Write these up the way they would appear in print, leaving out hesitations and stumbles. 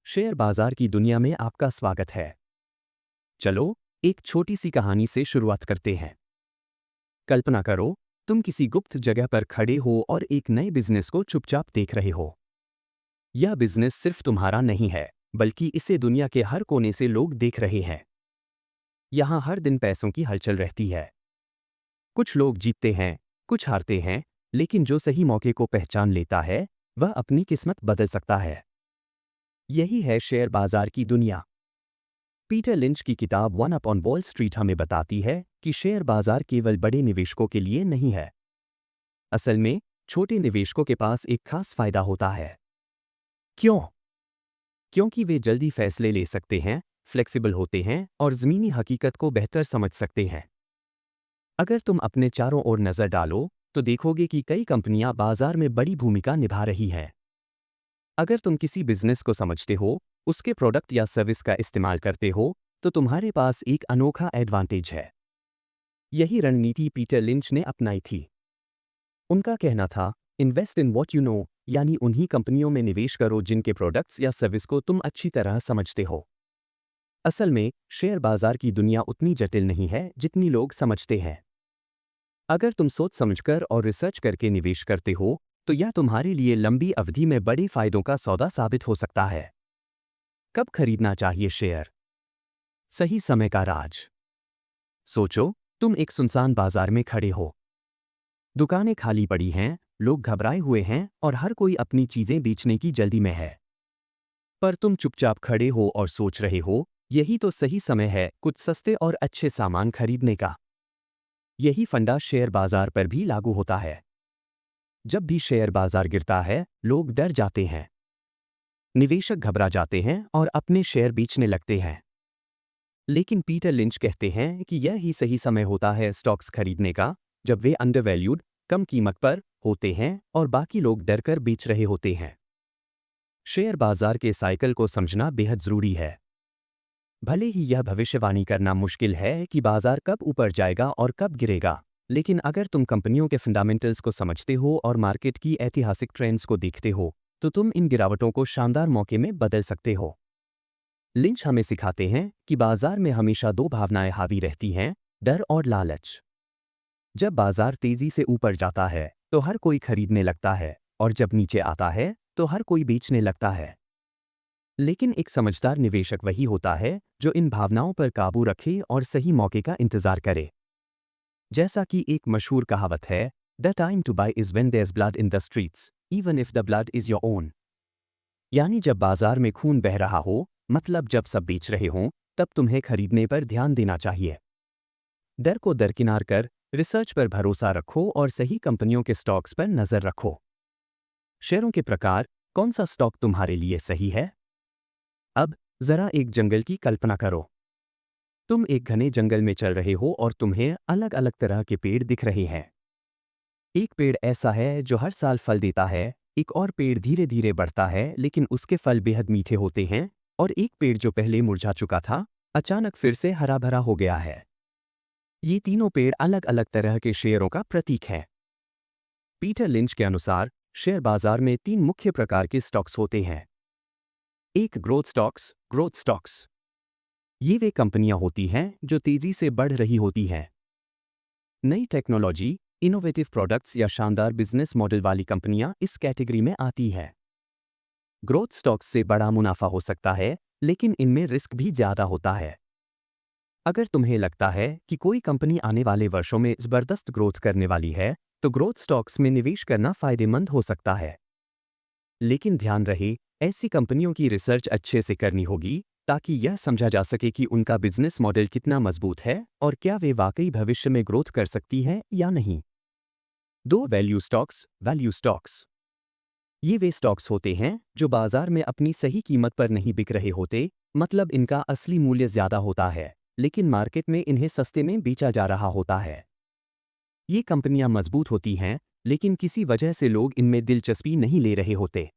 Share बाजार की दुनिया में आपका स्वागत है। चलो, एक छोटी सी कहानी से शुरुआत करते हैं। कल्पना करो, तुम किसी गुप्त जगह पर खड़े हो और एक नए बिजनेस को चुपचाप देख रहे हो। यह बिजनेस सिर्फ तुम्हारा नहीं है, बल्कि इसे दुनिया के हर कोने से लोग देख रहे हैं। यहाँ हर दिन पैसों की हलचल रहती है। कुछ लोग जीतते हैं, कुछ हारते हैं, लेकिन जो सही मौके को पहचान लेता है, वह अपनी किस्मत बदल सकता है। यही है शेयर बाजार की दुनिया। पीटर लिंच की किताब one up on wall street हमें बताती है कि शेयर बाजार केवल बड़े निवेशकों के लिए नहीं है। असल में, छोटे निवेशकों के पास एक खास फायदा होता है। क्यों? क्योंकि वे जल्दी फैसले ले सकते हैं, फ्लेक्सिबल होते हैं और ज़मीनी हकीकत को बेहतर समझ सकते हैं। अगर तुम अपने चारों ओर नज़र डालो, तो देखोगे कि कई कंपनियां बाजार में बड़ी भूमिका निभा रही हैं। अगर तुम किसी बिजनेस को समझते हो, उसके प्रोडक्ट या सर्विस का इस्तेमाल करते हो, तो तुम्हारे पास एक अनोखा एडवांटेज है। यही रणनीति पीटर लिंच ने अपनाई थी। उनका कहना था, invest in what you know, यानी उन्हीं कंपनियों में निवेश करो जिनके प्रोडक्ट्स या सर्विस को तुम अच्छी तरह समझते हो। असल में, शेयर बाजार की दुनिया उतनी जटिल नहीं है जितनी लोग समझते हैं। अगर तुम सोच समझकर और रिसर्च करके निवेश करते हो, तो यह तुम्हारे लिए लंबी अवधि में बड़े फायदों का सौदा साबित हो सकता है। कब खरीदना चाहिए शेयर? सही समय का राज। सोचो, तुम एक सुनसान बाजार में खड़े हो। दुकानें खाली पड़ी हैं, लोग घबराए हुए हैं और हर कोई अपनी चीजें बेचने की जल्दी में है। पर तुम चुपचाप खड़े हो और सोच रहे हो, यही तो सही समय है कुछ सस्ते और अच्छे सामान खरीदने का। यही फंडा शेयर बाजार पर भी लागू होता है। जब भी शेयर बाजार गिरता है, लोग डर जाते हैं। निवेशक घबरा जाते हैं और अपने शेयर बेचने लगते हैं। लेकिन पीटर लिंच कहते हैं कि यह ही सही समय होता है स्टॉक्स खरीदने का, जब वे अंडरवैल्यूड, कम कीमत पर होते हैं और बाकी लोग डरकर बेच रहे होते हैं। शेयर बाजार के साइकिल को समझना बेहद जरूरी है। भले ही यह भविष्यवाणी करना मुश्किल है कि बाजार कब ऊपर जाएगा और कब गिरेगा, लेकिन अगर तुम कंपनियों के फंडामेंटल्स को समझते हो और मार्केट की ऐतिहासिक ट्रेंड्स को देखते हो, तो तुम इन गिरावटों को शानदार मौके में बदल सकते हो। लिंच हमें सिखाते हैं कि बाजार में हमेशा दो भावनाएं हावी रहती हैं, डर और लालच। जब बाजार तेजी से ऊपर जाता है, तो हर कोई खरीदने लगता है और जब नीचे आता है, तो हर कोई बेचने लगता है। लेकिन एक समझदार निवेशक वही होता है जो इन भावनाओं पर काबू रखे और सही मौके का इंतजार करे। जैसा कि एक मशहूर कहावत है, the time to buy is when there's blood in the streets, even if the blood is your own. यानी जब बाजार में खून बह रहा हो, मतलब जब सब बेच रहे हों, तब तुम्हें खरीदने पर ध्यान देना चाहिए। डर को दरकिनार कर रिसर्च पर भरोसा रखो और सही कंपनियों के स्टॉक्स पर नजर रखो। शेयरों के प्रकार, कौन सा स्टॉक तुम्हारे लिए सही है? अब जरा एक जंगल की कल्पना करो। तुम एक घने जंगल में चल रहे हो और तुम्हें अलग अलग तरह के पेड़ दिख रहे हैं। एक पेड़ ऐसा है जो हर साल फल देता है, एक और पेड़ धीरे धीरे बढ़ता है लेकिन उसके फल बेहद मीठे होते हैं, और एक पेड़ जो पहले मुरझा चुका था, अचानक फिर से हरा भरा हो गया है। ये तीनों पेड़ अलग अलग तरह के शेयरों का प्रतीक हैं। पीटर लिंच के अनुसार, शेयर बाजार में तीन मुख्य प्रकार के स्टॉक्स होते हैं। एक ग्रोथ स्टॉक्स। ये वे कंपनियां होती हैं जो तेजी से बढ़ रही होती हैं। नई टेक्नोलॉजी, इनोवेटिव प्रोडक्ट्स या शानदार बिजनेस मॉडल वाली कंपनियां इस कैटेगरी में आती हैं। ग्रोथ स्टॉक्स से बड़ा मुनाफा हो सकता है, लेकिन इनमें रिस्क भी ज्यादा होता है। अगर तुम्हें लगता है कि कोई कंपनी आने वाले वर्षों में जबरदस्त ग्रोथ करने वाली है, तो ग्रोथ स्टॉक्स में निवेश करना फायदेमंद हो सकता है। लेकिन ध्यान रहे, ऐसी कंपनियों की रिसर्च अच्छे से करनी होगी, ताकि यह समझा जा सके कि उनका बिजनेस मॉडल कितना मजबूत है और क्या वे वाकई भविष्य में ग्रोथ कर सकती हैं या नहीं। दो वैल्यू स्टॉक्स। ये वे स्टॉक्स होते हैं जो बाजार में अपनी सही कीमत पर नहीं बिक रहे होते, मतलब इनका असली मूल्य ज्यादा होता है, लेकिन मार्केट में इन्हें सस्ते में बेचा जा रहा होता है। ये कंपनियां मजबूत होती हैं, लेकिन किसी वजह से लोग इनमें दिलचस्पी नहीं ले रहे होते।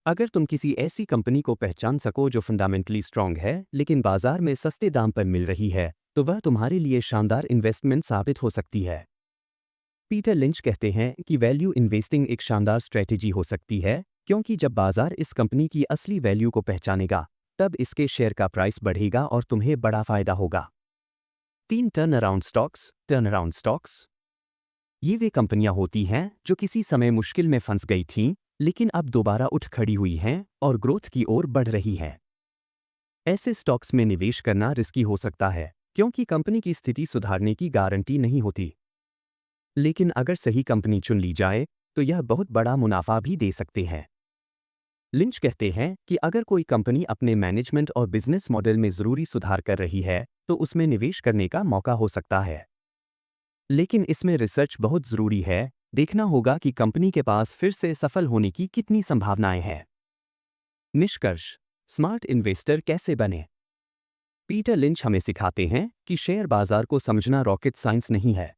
अगर तुम किसी ऐसी कंपनी को पहचान सको जो फंडामेंटली स्ट्रांग है लेकिन बाजार में सस्ते दाम पर मिल रही है, तो वह तुम्हारे लिए शानदार इन्वेस्टमेंट साबित हो सकती है। पीटर लिंच कहते हैं कि वैल्यू इन्वेस्टिंग एक शानदार स्ट्रेटेजी हो सकती है, क्योंकि जब बाजार इस कंपनी की असली वैल्यू को पहचानेगा, तब इसके शेयर का प्राइस बढ़ेगा और तुम्हें बड़ा फायदा होगा। 3 टर्न अराउंड स्टॉक्स। ये वे कंपनियां होती हैं जो किसी समय मुश्किल में फंस गई थीं, लेकिन अब दोबारा उठ खड़ी हुई हैं और ग्रोथ की ओर बढ़ रही हैं। ऐसे स्टॉक्स में निवेश करना रिस्की हो सकता है, क्योंकि कंपनी की स्थिति सुधारने की गारंटी नहीं होती। लेकिन अगर सही कंपनी चुन ली जाए, तो यह बहुत बड़ा मुनाफा भी दे सकते हैं। लिंच कहते हैं कि अगर कोई कंपनी अपने मैनेजमेंट और बिजनेस मॉडल में ज़रूरी सुधार कर रही है, तो उसमें निवेश करने का मौका हो सकता है। लेकिन इसमें रिसर्च बहुत ज़रूरी है, देखना होगा कि कंपनी के पास फिर से सफल होने की कितनी संभावनाएं हैं। निष्कर्ष, स्मार्ट इन्वेस्टर कैसे बने? पीटर लिंच हमें सिखाते हैं कि शेयर बाजार को समझना रॉकेट साइंस नहीं है।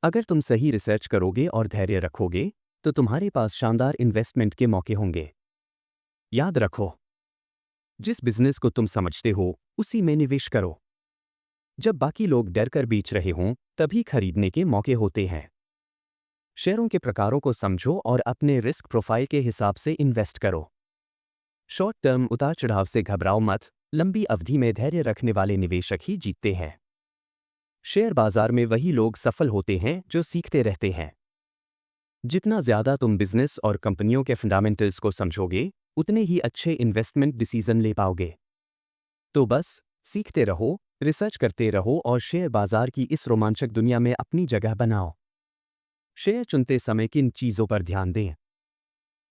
अगर तुम सही रिसर्च करोगे और धैर्य रखोगे, तो तुम्हारे पास शानदार इन्वेस्टमेंट के मौके होंगे। याद रखो, जिस बिजनेस को तुम समझते हो, उसी में निवेश करो। जब बाकी लोग डर कर बेच रहे हों, तभी खरीदने के मौके होते हैं। शेयरों के प्रकारों को समझो और अपने रिस्क प्रोफाइल के हिसाब से इन्वेस्ट करो। शॉर्ट टर्म उतार चढ़ाव से घबराओ मत, लंबी अवधि में धैर्य रखने वाले निवेशक ही जीतते हैं। शेयर बाजार में वही लोग सफल होते हैं जो सीखते रहते हैं। जितना ज्यादा तुम बिजनेस और कंपनियों के फंडामेंटल्स को समझोगे, उतने ही अच्छे इन्वेस्टमेंट डिसीजन ले पाओगे। तो बस सीखते रहो, रिसर्च करते रहो और शेयर बाजार की इस रोमांचक दुनिया में अपनी जगह बनाओ। शेयर चुनते समय किन चीजों पर ध्यान दें?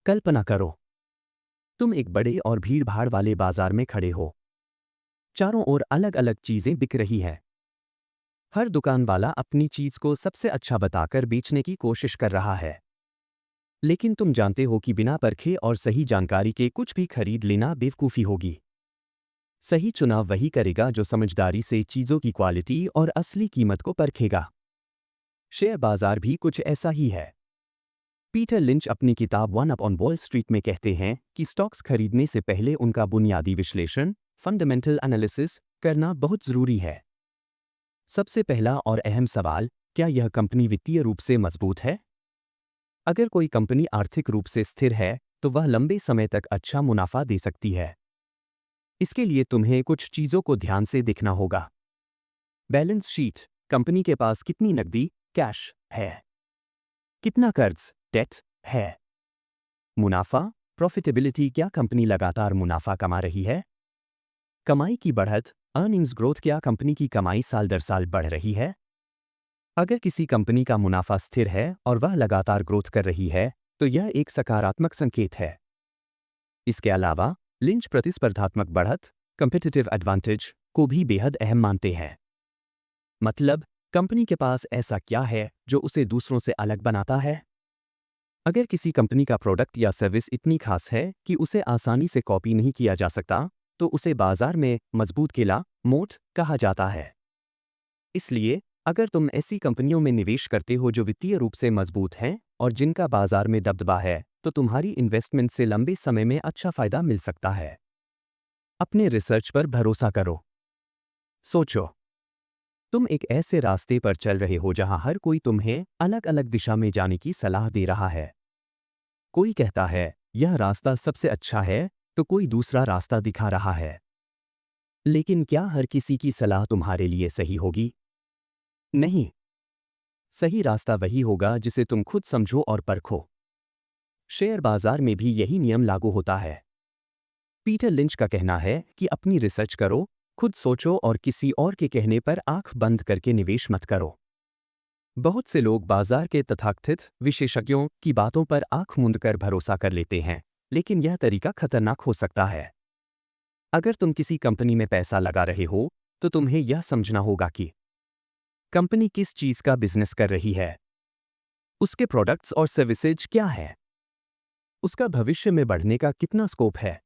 कल्पना करो, तुम एक बड़े और भीड़-भाड़ वाले बाजार में खड़े हो। चारों ओर अलग-अलग चीजें बिक रही हैं। हर दुकान वाला अपनी चीज को सबसे अच्छा बताकर बेचने की कोशिश कर रहा है। लेकिन तुम जानते हो कि बिना परखे और सही जानकारी के कुछ भी खरीद लेना बेवकूफ़ी होगी। सही चुनाव वही करेगा जो समझदारी से चीज़ों की क्वालिटी और असली कीमत को परखेगा। शेयर बाजार भी कुछ ऐसा ही है। पीटर लिंच अपनी किताब one up on wall street में कहते हैं कि स्टॉक्स खरीदने से पहले उनका बुनियादी विश्लेषण, फंडामेंटल एनालिसिस, करना बहुत ज़रूरी है। सबसे पहला और अहम सवाल, क्या यह कंपनी वित्तीय रूप से मजबूत है? अगर कोई कंपनी आर्थिक रूप से स्थिर है, तो वह लंबे समय तक अच्छा मुनाफा दे सकती है। इसके लिए तुम्हें कुछ चीज़ों को ध्यान से देखना होगा। बैलेंस शीट, कंपनी के पास कितनी नकदी, कैश है? कितना कर्ज, डेट है? मुनाफा, प्रॉफिटेबिलिटी, क्या कंपनी लगातार मुनाफा कमा रही है? कमाई की बढ़त, अर्निंग्स ग्रोथ, क्या कंपनी की कमाई साल दर साल बढ़ रही है? अगर किसी कंपनी का मुनाफा स्थिर है और वह लगातार ग्रोथ कर रही है, तो यह एक सकारात्मक संकेत है। इसके अलावा लिंच प्रतिस्पर्धात्मक बढ़त, कम्पिटिटिव एडवांटेज, को भी बेहद अहम मानते हैं। मतलब, कंपनी के पास ऐसा क्या है जो उसे दूसरों से अलग बनाता है? अगर किसी कंपनी का प्रोडक्ट या सर्विस इतनी खास है कि उसे आसानी से कॉपी नहीं किया जा सकता, तो उसे बाजार में मजबूत किला, मोट, कहा जाता है। इसलिए अगर तुम ऐसी कंपनियों में निवेश करते हो जो वित्तीय रूप से मजबूत हैं और जिनका बाजार में दबदबा है, तो तुम्हारी इन्वेस्टमेंट से लंबे समय में अच्छा फायदा मिल सकता है। अपने रिसर्च पर भरोसा करो। सोचो, तुम एक ऐसे रास्ते पर चल रहे हो जहां हर कोई तुम्हें अलग-अलग दिशा में जाने की सलाह दे रहा है। कोई कहता है, यह रास्ता सबसे अच्छा है, तो कोई दूसरा रास्ता दिखा रहा है। लेकिन क्या हर किसी की सलाह तुम्हारे लिए सही होगी? नहीं। सही रास्ता वही होगा जिसे तुम खुद समझो और परखो। शेयर बाजार में भी यही नियम लागू होता है। पीटर लिंच का कहना है कि अपनी रिसर्च करो, खुद सोचो और किसी और के कहने पर आंख बंद करके निवेश मत करो। बहुत से लोग बाजार के तथाकथित विशेषज्ञों की बातों पर आंख मूंद कर भरोसा कर लेते हैं, लेकिन यह तरीका खतरनाक हो सकता है। अगर तुम किसी कंपनी में पैसा लगा रहे हो, तो तुम्हें यह समझना होगा कि कंपनी किस चीज का बिजनेस कर रही है, उसके प्रोडक्ट्स और सर्विसेज क्या है, उसका भविष्य में बढ़ने का कितना स्कोप है।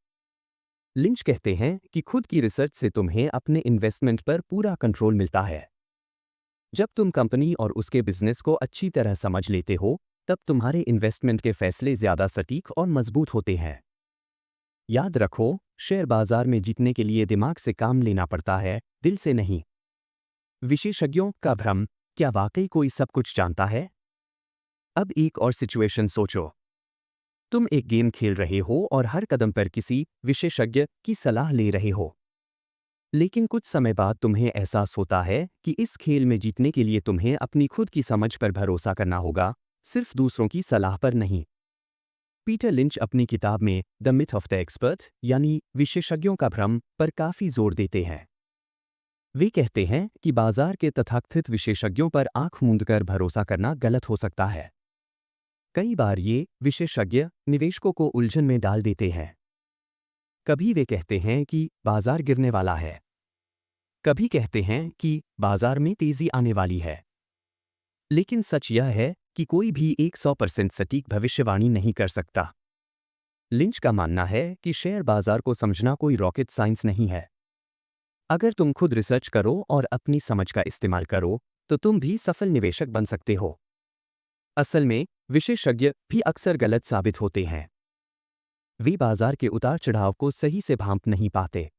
लिंच कहते हैं कि खुद की रिसर्च से तुम्हें अपने इन्वेस्टमेंट पर पूरा कंट्रोल मिलता है। जब तुम कंपनी और उसके बिजनेस को अच्छी तरह समझ लेते हो, तब तुम्हारे इन्वेस्टमेंट के फैसले ज्यादा सटीक और मजबूत होते हैं। याद रखो, शेयर बाजार में जीतने के लिए दिमाग से काम लेना पड़ता है, दिल से नहीं। विशेषज्ञों का भ्रम, क्या वाकई कोई सब कुछ जानता है? अब एक और सिचुएशन सोचो। तुम एक गेम खेल रहे हो और हर कदम पर किसी विशेषज्ञ की सलाह ले रहे हो। लेकिन कुछ समय बाद तुम्हें एहसास होता है कि इस खेल में जीतने के लिए तुम्हें अपनी खुद की समझ पर भरोसा करना होगा, सिर्फ दूसरों की सलाह पर नहीं। पीटर लिंच अपनी किताब में the myth of the expert यानी विशेषज्ञों का भ्रम पर काफी जोर देते हैं। वे कहते हैं कि बाजार के तथाकथित विशेषज्ञों पर आंख मूंदकर भरोसा करना गलत हो सकता है। कई बार ये विशेषज्ञ निवेशकों को उलझन में डाल देते हैं। कभी वे कहते हैं कि बाजार गिरने वाला है, कभी कहते हैं कि बाजार में तेजी आने वाली है। लेकिन सच यह है कि कोई भी 100% सटीक भविष्यवाणी नहीं कर सकता। लिंच का मानना है कि शेयर बाजार को समझना कोई रॉकेट साइंस नहीं है। अगर तुम खुद रिसर्च करो और अपनी समझ का इस्तेमाल करो, तो तुम भी सफल निवेशक बन सकते हो। असल में विशेषज्ञ भी अक्सर गलत साबित होते हैं। वे बाजार के उतार चढ़ाव को सही से भांप नहीं पाते।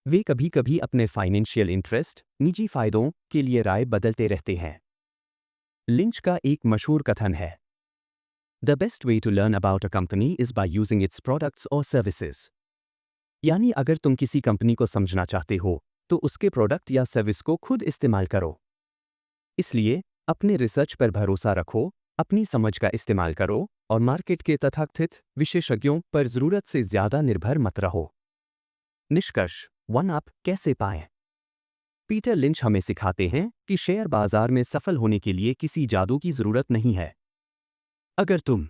वे कभी कभी अपने फाइनेंशियल इंटरेस्ट, निजी फायदों के लिए राय बदलते रहते हैं। लिंच का एक मशहूर कथन है, the best way to learn about a company is by using its products और सर्विसेज। यानी अगर तुम किसी कंपनी को समझना चाहते हो, तो उसके प्रोडक्ट या सर्विस को खुद इस्तेमाल करो। इसलिए अपने रिसर्च पर भरोसा रखो, अपनी समझ का इस्तेमाल करो और मार्केट के तथाकथित विशेषज्ञों पर जरूरत से ज्यादा निर्भर मत रहो। निष्कर्ष, वन अप कैसे पाएं? पीटर लिंच हमें सिखाते हैं कि शेयर बाजार में सफल होने के लिए किसी जादू की जरूरत नहीं है। अगर तुम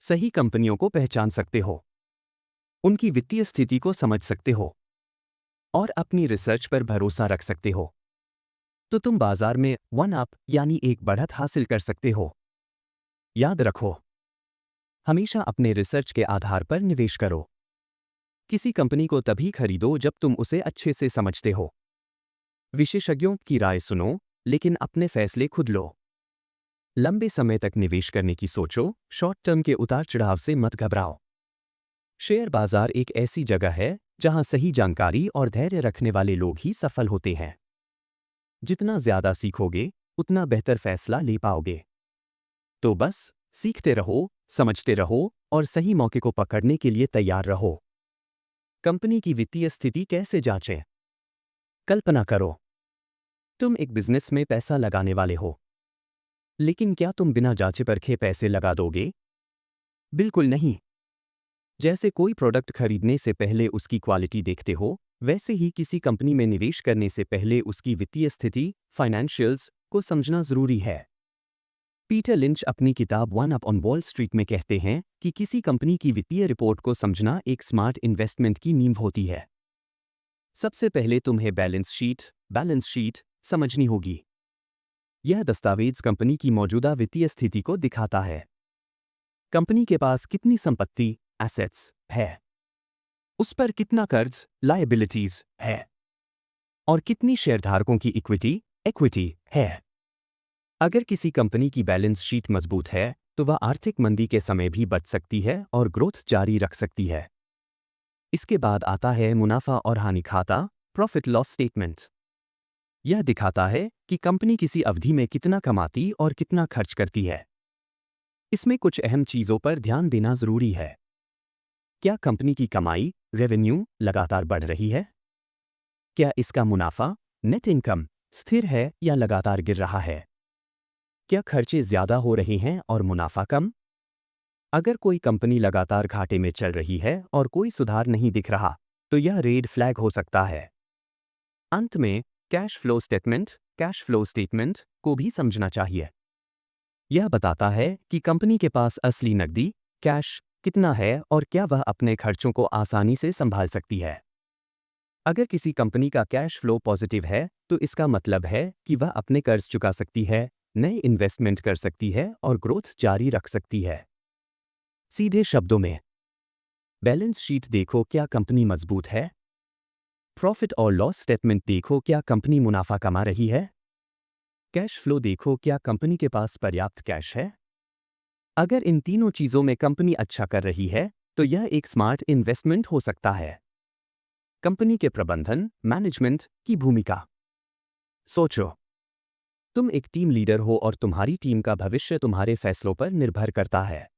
सही कंपनियों को पहचान सकते हो, उनकी वित्तीय स्थिति को समझ सकते हो और अपनी रिसर्च पर भरोसा रख सकते हो, तो तुम बाजार में वन अप यानी एक बढ़त हासिल कर सकते हो। याद रखो, हमेशा अपने रिसर्च के आधार पर निवेश करो। किसी कंपनी को तभी खरीदो जब तुम उसे अच्छे से समझते हो। विशेषज्ञों की राय सुनो, लेकिन अपने फैसले खुद लो। लंबे समय तक निवेश करने की सोचो, शॉर्ट टर्म के उतार चढ़ाव से मत घबराओ। शेयर बाजार एक ऐसी जगह है जहां सही जानकारी और धैर्य रखने वाले लोग ही सफल होते हैं। जितना ज्यादा सीखोगे, उतना बेहतर फैसला ले पाओगे। तो बस सीखते रहो, समझते रहो और सही मौके को पकड़ने के लिए तैयार रहो। कंपनी की वित्तीय स्थिति कैसे जांचें? कल्पना करो, तुम एक बिजनेस में पैसा लगाने वाले हो। लेकिन क्या तुम बिना जांचे परखे पैसे लगा दोगे? बिल्कुल नहीं। जैसे कोई प्रोडक्ट खरीदने से पहले उसकी क्वालिटी देखते हो, वैसे ही किसी कंपनी में निवेश करने से पहले उसकी वित्तीय स्थिति, फाइनेंशियल्स को समझना जरूरी है। पीटर लिंच अपनी किताब one up on wall street में कहते हैं कि किसी कंपनी की वित्तीय रिपोर्ट को समझना एक स्मार्ट इन्वेस्टमेंट की नींव होती है। सबसे पहले तुम्हें बैलेंस शीट समझनी होगी। यह दस्तावेज कंपनी की मौजूदा वित्तीय स्थिति को दिखाता है। कंपनी के पास कितनी संपत्ति, एसेट्स है, उस पर कितना कर्ज, लायबिलिटीज है, और कितनी शेयरधारकों की एक्विटी है। अगर किसी कंपनी की बैलेंस शीट मजबूत है, तो वह आर्थिक मंदी के समय भी बच सकती है और ग्रोथ जारी रख सकती है। इसके बाद आता है मुनाफा और हानि खाता, प्रॉफिट लॉस स्टेटमेंट। यह दिखाता है कि कंपनी किसी अवधि में कितना कमाती और कितना खर्च करती है। इसमें कुछ अहम चीजों पर ध्यान देना जरूरी है। क्या कंपनी की कमाई, रेवेन्यू लगातार बढ़ रही है? क्या इसका मुनाफा, नेट इनकम स्थिर है या लगातार गिर रहा है? क्या खर्चे ज्यादा हो रहे हैं और मुनाफा कम? अगर कोई कंपनी लगातार घाटे में चल रही है और कोई सुधार नहीं दिख रहा, तो यह रेड फ्लैग हो सकता है। अंत में कैश फ्लो स्टेटमेंट को भी समझना चाहिए। यह बताता है कि कंपनी के पास असली नकदी, कैश कितना है और क्या वह अपने खर्चों को आसानी से संभाल सकती है। अगर किसी कंपनी का कैश फ्लो पॉजिटिव है, तो इसका मतलब है कि वह अपने कर्ज चुका सकती है, नए इन्वेस्टमेंट कर सकती है और ग्रोथ जारी रख सकती है। सीधे शब्दों में, बैलेंस शीट देखो, क्या कंपनी मजबूत है? प्रॉफिट और लॉस स्टेटमेंट देखो, क्या कंपनी मुनाफा कमा रही है? कैश फ्लो देखो, क्या कंपनी के पास पर्याप्त कैश है? अगर इन तीनों चीजों में कंपनी अच्छा कर रही है, तो यह एक स्मार्ट इन्वेस्टमेंट हो सकता है। कंपनी के प्रबंधन, मैनेजमेंट की भूमिका। सोचो, तुम एक टीम लीडर हो और तुम्हारी टीम का भविष्य तुम्हारे फैसलों पर निर्भर करता है।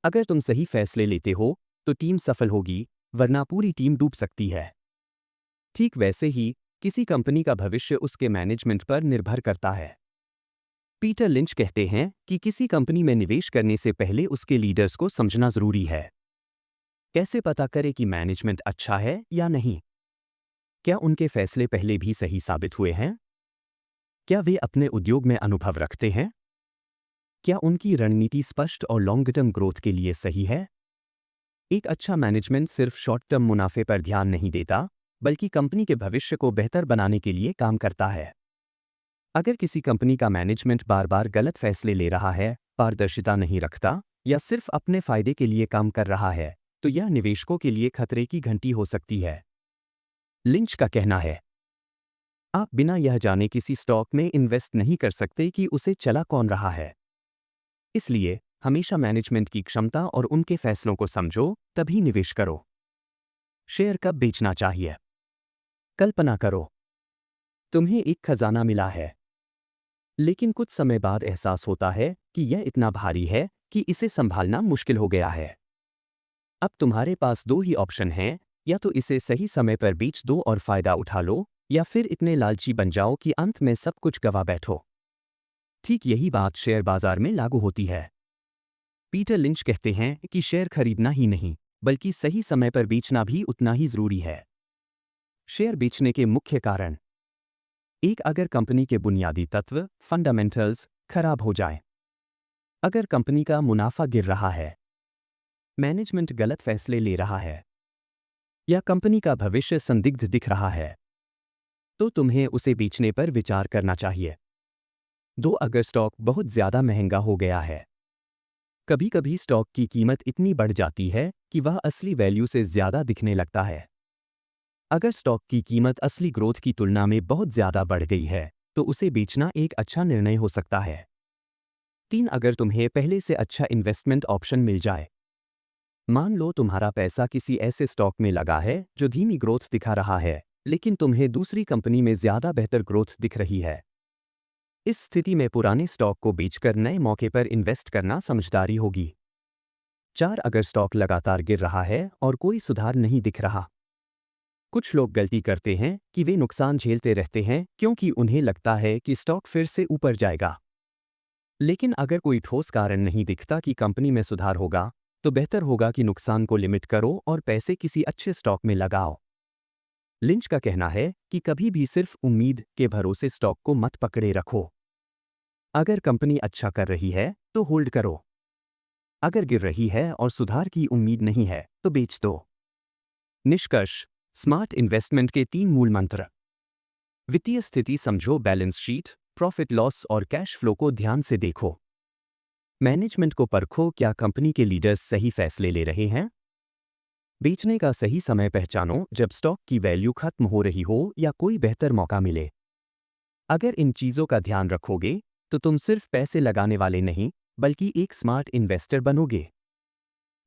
अगर तुम सही फैसले लेते हो तो टीम सफल होगी, वरना पूरी टीम डूब सकती है। ठीक वैसे ही किसी कंपनी का भविष्य उसके मैनेजमेंट पर निर्भर करता है। पीटर लिंच कहते हैं कि किसी कंपनी में निवेश करने से पहले उसके लीडर्स को समझना जरूरी है। कैसे पता करें कि मैनेजमेंट अच्छा है या नहीं? क्या उनके फैसले पहले भी सही साबित हुए हैं? क्या वे अपने उद्योग में अनुभव रखते हैं? क्या उनकी रणनीति स्पष्ट और लॉन्ग टर्म ग्रोथ के लिए सही है? एक अच्छा मैनेजमेंट सिर्फ शॉर्ट टर्म मुनाफे पर ध्यान नहीं देता, बल्कि कंपनी के भविष्य को बेहतर बनाने के लिए काम करता है। अगर किसी कंपनी का मैनेजमेंट बार बार गलत फैसले ले रहा है, पारदर्शिता नहीं रखता या सिर्फ अपने फायदे के लिए काम कर रहा है, तो यह निवेशकों के लिए खतरे की घंटी हो सकती है। लिंच का कहना है, आप बिना यह जाने किसी स्टॉक में इन्वेस्ट नहीं कर सकते कि उसे चला कौन रहा है। इसलिए हमेशा मैनेजमेंट की क्षमता और उनके फैसलों को समझो, तभी निवेश करो। शेयर कब बेचना चाहिए? कल्पना करो, तुम्हें एक खजाना मिला है, लेकिन कुछ समय बाद एहसास होता है कि यह इतना भारी है कि इसे संभालना मुश्किल हो गया है। अब तुम्हारे पास दो ही ऑप्शन हैं, या तो इसे सही समय पर बेच दो और फायदा उठा लो, या फिर इतने लालची बन जाओ कि अंत में सब कुछ गवा बैठो। ठीक यही बात शेयर बाजार में लागू होती है। पीटर लिंच कहते हैं कि शेयर खरीदना ही नहीं, बल्कि सही समय पर बेचना भी उतना ही जरूरी है। शेयर बेचने के मुख्य कारण: एक, अगर कंपनी के बुनियादी तत्व फंडामेंटल्स खराब हो जाए। अगर कंपनी का मुनाफा गिर रहा है, मैनेजमेंट गलत फैसले ले रहा है, या कंपनी का भविष्य संदिग्ध दिख रहा है, तो तुम्हें उसे बेचने पर विचार करना चाहिए। दो, अगर स्टॉक बहुत ज्यादा महंगा हो गया है। कभी कभी स्टॉक की कीमत इतनी बढ़ जाती है कि वह असली वैल्यू से ज्यादा दिखने लगता है। अगर स्टॉक की कीमत असली ग्रोथ की तुलना में बहुत ज्यादा बढ़ गई है, तो उसे बेचना एक अच्छा निर्णय हो सकता है। तीन, अगर तुम्हें पहले से अच्छा इन्वेस्टमेंट ऑप्शन मिल जाए। मान लो तुम्हारा पैसा किसी ऐसे स्टॉक में लगा है जो धीमी ग्रोथ दिखा रहा है, लेकिन तुम्हें दूसरी कंपनी में ज्यादा बेहतर ग्रोथ दिख रही है। इस स्थिति में पुराने स्टॉक को बेचकर नए मौके पर इन्वेस्ट करना समझदारी होगी। चार, अगर स्टॉक लगातार गिर रहा है और कोई सुधार नहीं दिख रहा। कुछ लोग गलती करते हैं कि वे नुकसान झेलते रहते हैं क्योंकि उन्हें लगता है कि स्टॉक फिर से ऊपर जाएगा। लेकिन अगर कोई ठोस कारण नहीं दिखता कि कंपनी में सुधार होगा, तो बेहतर होगा कि नुकसान को लिमिट करो और पैसे किसी अच्छे स्टॉक में लगाओ। लिंच का कहना है कि कभी भी सिर्फ उम्मीद के भरोसे स्टॉक को मत पकड़े रखो। अगर कंपनी अच्छा कर रही है तो होल्ड करो। अगर गिर रही है और सुधार की उम्मीद नहीं है तो बेच दो। निष्कर्ष: स्मार्ट इन्वेस्टमेंट के 3 मूल मंत्र। वित्तीय स्थिति समझो, बैलेंस शीट, प्रॉफिट लॉस और कैश फ्लो को ध्यान से देखो। मैनेजमेंट को परखो, क्या कंपनी के लीडर्स सही फैसले ले रहे हैं? बेचने का सही समय पहचानो, जब स्टॉक की वैल्यू खत्म हो रही हो या कोई बेहतर मौका मिले। अगर इन चीजों का ध्यान रखोगे तो तुम सिर्फ पैसे लगाने वाले नहीं, बल्कि एक स्मार्ट इन्वेस्टर बनोगे।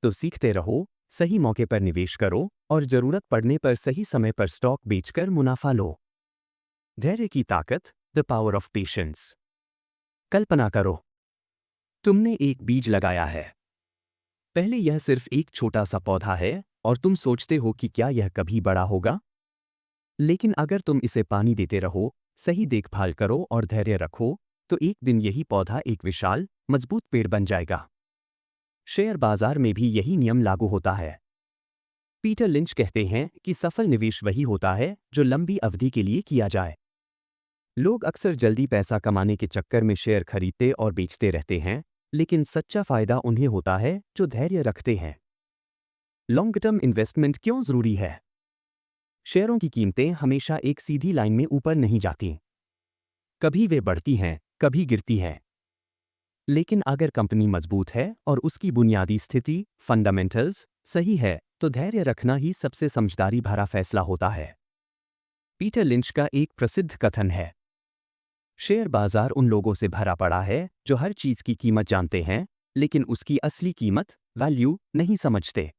तो सीखते रहो, सही मौके पर निवेश करो और जरूरत पड़ने पर सही समय पर स्टॉक बेचकर मुनाफा लो। धैर्य की ताकत, द पावर ऑफ पेशेंस। कल्पना करो, तुमने एक बीज लगाया है। पहले यह सिर्फ एक छोटा सा पौधा है और तुम सोचते हो कि क्या यह कभी बड़ा होगा। लेकिन अगर तुम इसे पानी देते रहो, सही देखभाल करो और धैर्य रखो, तो एक दिन यही पौधा एक विशाल, मजबूत पेड़ बन जाएगा। शेयर बाजार में भी यही नियम लागू होता है। पीटर लिंच कहते हैं कि सफल निवेश वही होता है जो लंबी अवधि के लिए किया जाए। लोग अक्सर जल्दी पैसा कमाने के चक्कर में शेयर खरीदते और बेचते रहते हैं, लेकिन सच्चा फायदा उन्हें होता है जो धैर्य रखते हैं। लॉन्ग टर्म इन्वेस्टमेंट क्यों जरूरी है? शेयरों की कीमतें हमेशा एक सीधी लाइन में ऊपर नहीं जाती। कभी वे बढ़ती हैं, कभी गिरती हैं। लेकिन अगर कंपनी मजबूत है और उसकी बुनियादी स्थिति फंडामेंटल्स सही है, तो धैर्य रखना ही सबसे समझदारी भरा फैसला होता है। पीटर लिंच का एक प्रसिद्ध कथन है, शेयर बाजार उन लोगों से भरा पड़ा है जो हर चीज की कीमत जानते हैं, लेकिन उसकी असली कीमत वैल्यू नहीं समझते।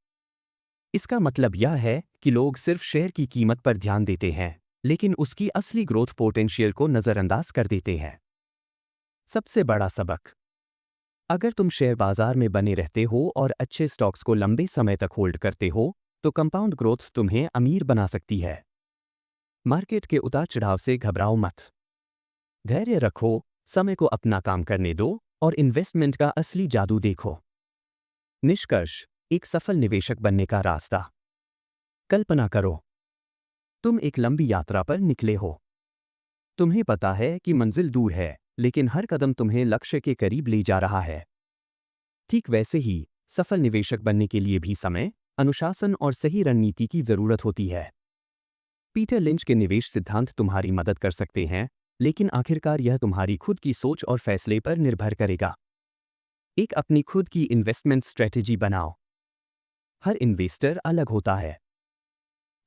इसका मतलब यह है कि लोग सिर्फ शेयर की कीमत पर ध्यान देते हैं, लेकिन उसकी असली ग्रोथ पोटेंशियल को नजरअंदाज कर देते हैं। सबसे बड़ा सबक: अगर तुम शेयर बाजार में बने रहते हो और अच्छे स्टॉक्स को लंबे समय तक होल्ड करते हो तो कंपाउंड ग्रोथ तुम्हें अमीर बना सकती है। मार्केट के उतार चढ़ाव से घबराओ मत। धैर्य रखो, समय को अपना काम करने दो और इन्वेस्टमेंट का असली जादू देखो। निष्कर्ष, एक सफल निवेशक बनने का रास्ता। कल्पना करो, तुम एक लंबी यात्रा पर निकले हो। तुम्हें पता है कि मंजिल दूर है, लेकिन हर कदम तुम्हें लक्ष्य के करीब ले जा रहा है। ठीक वैसे ही, सफल निवेशक बनने के लिए भी समय, अनुशासन और सही रणनीति की जरूरत होती है। पीटर लिंच के निवेश सिद्धांत तुम्हारी मदद कर सकते हैं, लेकिन आखिरकार यह तुम्हारी खुद की सोच और फैसले पर निर्भर करेगा। एक अपनी खुद की इन्वेस्टमेंट स्ट्रेटेजी बनाओ। हर इन्वेस्टर अलग होता है।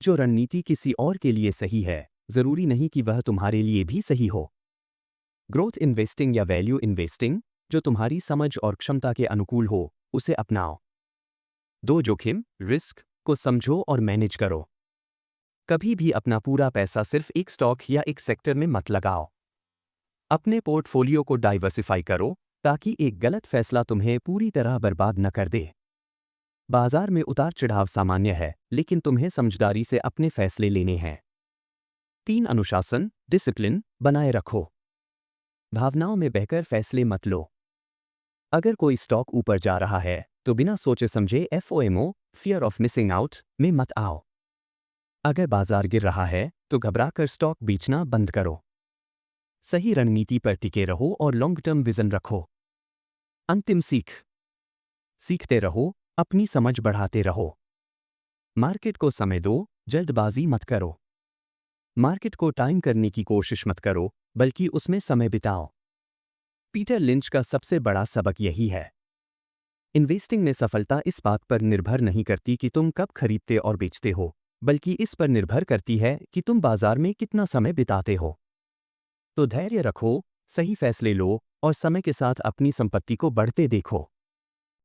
जो रणनीति किसी और के लिए सही है, जरूरी नहीं कि वह तुम्हारे लिए भी सही हो। ग्रोथ इन्वेस्टिंग या वैल्यू इन्वेस्टिंग, जो तुम्हारी समझ और क्षमता के अनुकूल हो, उसे अपनाओ। दो जोखिम, रिस्क को समझो और मैनेज करो। कभी भी अपना पूरा पैसा सिर्फ एक स्टॉक या एक सेक्टर में मत लगाओ। अपने पोर्टफोलियो को डाइवर्सिफाई करो ताकि एक गलत फैसला तुम्हें पूरी तरह बर्बाद न कर दे। बाजार में उतार चढ़ाव सामान्य है, लेकिन तुम्हें समझदारी से अपने फैसले लेने हैं। 3 अनुशासन, डिसिप्लिन बनाए रखो। भावनाओं में बहकर फैसले मत लो। अगर कोई स्टॉक ऊपर जा रहा है तो बिना सोचे समझे FOMO, fear of missing out में मत आओ। अगर बाजार गिर रहा है तो घबराकर स्टॉक बेचना बंद करो। सही रणनीति पर टिके रहो और लॉन्ग टर्म विजन रखो। अंतिम सीख, सीखते रहो, अपनी समझ बढ़ाते रहो। मार्केट को समय दो, जल्दबाजी मत करो। मार्केट को टाइम करने की कोशिश मत करो, बल्कि उसमें समय बिताओ। पीटर लिंच का सबसे बड़ा सबक यही है। इन्वेस्टिंग में सफलता इस बात पर निर्भर नहीं करती कि तुम कब खरीदते और बेचते हो, बल्कि इस पर निर्भर करती है कि तुम बाजार में कितना समय बिताते हो। तो धैर्य रखो, सही फैसले लो और समय के साथ अपनी संपत्ति को बढ़ते देखो।